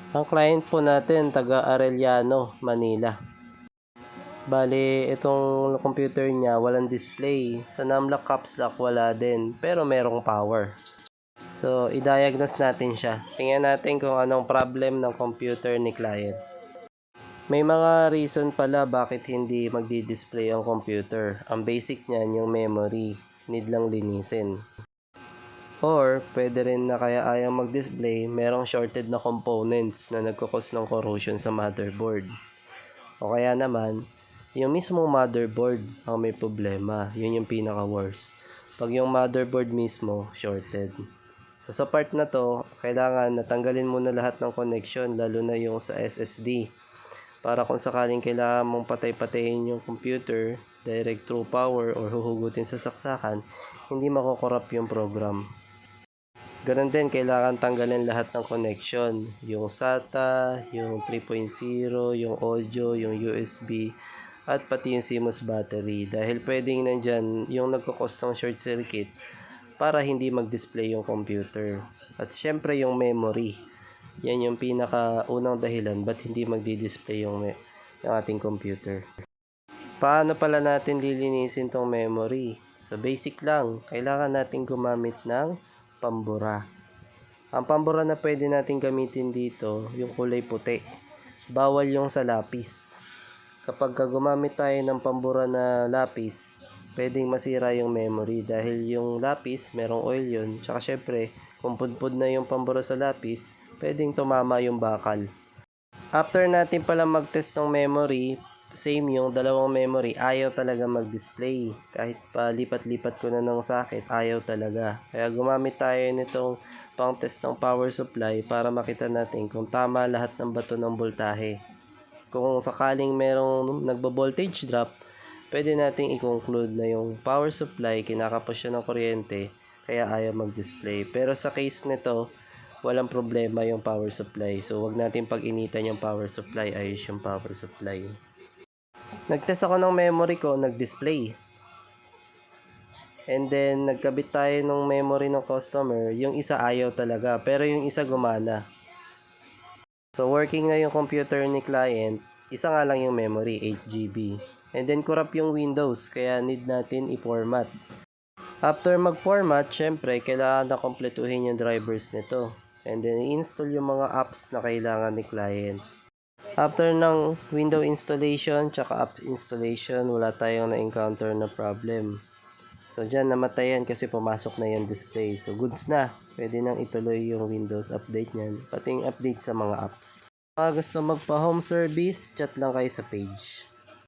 Ang client po natin, taga Arellano, Manila. Bali, itong computer niya, walang display. Sa numlock caps lock, wala din. Pero merong power. So, i-diagnose natin siya. Tingnan natin kung anong problem ng computer ni client. May mga reason pala bakit hindi magdi-display ang computer. Ang basic niyan, yung memory. Need lang linisin. Or, pwede rin na kaya ayaw mag-display, merong shorted na components na nagkakos ng corrosion sa motherboard. O kaya naman, yung mismong motherboard ang may problema. Yun yung pinaka-worst. Pag yung motherboard mismo, shorted. So, sa part na to, kailangan natanggalin muna lahat ng connection, lalo na yung sa SSD. Para kung sakaling kailangan mong patay-patayin yung computer, direct through power or huhugutin sa saksakan, hindi makokorrupt yung program. Ganun din, kailangan tanggalin lahat ng connection. Yung SATA, yung 3.0, yung audio, yung USB, at pati yung CMOS battery. Dahil pwedeng nandyan yung nagkakos ng short circuit para hindi mag-display yung computer. At syempre yung memory. Yan yung pinaka-unang dahilan ba't hindi magdi-display yung ating computer. Paano pala natin lilinisin tong memory? So basic lang, kailangan natin gumamit ng pambura. Ang pambura na pwede natin gamitin dito, yung kulay puti. Bawal yung sa lapis. Kapag gumamit tayo ng pambura na lapis, pwedeng masira yung memory dahil yung lapis, merong oil yun. Tsaka syempre, kung pudpud na yung pambura sa lapis, pwedeng tumama yung bakal. After natin pala mag-test ng memory, same yung dalawang memory, ayaw talaga mag-display. Kahit pa lipat-lipat ko na ng socket, ayaw talaga. Kaya gumamit tayo nitong pang-test ng power supply para makita natin kung tama lahat ng bato ng voltahe. Kung sakaling merong nagbo-voltage drop, pwede nating i-conclude na yung power supply kinakapos siya ng kuryente, kaya ayaw mag-display. Pero sa case nito, walang problema yung power supply. So, wag natin pag-initan yung power supply. Ayos yung power supply. Nag-test ako ng memory ko, nag-display. And then, nagkabit tayo ng memory ng customer. Yung isa ayaw talaga, pero yung isa gumana. So, working na yung computer ni client. Isa nga lang yung memory, 8GB. And then, corrupt yung Windows, kaya need natin i-format. After mag-format, syempre, kailangan na kompletuhin yung drivers nito. And then, i-install yung mga apps na kailangan ni client. After ng window installation, tsaka app installation, wala tayong na-encounter na problem. So, dyan namatayan kasi pumasok na yung display. So, goods na. Pwede nang ituloy yung Windows update nyan. Pati yung update sa mga apps. Mga gusto magpa-home service, chat lang kayo sa page.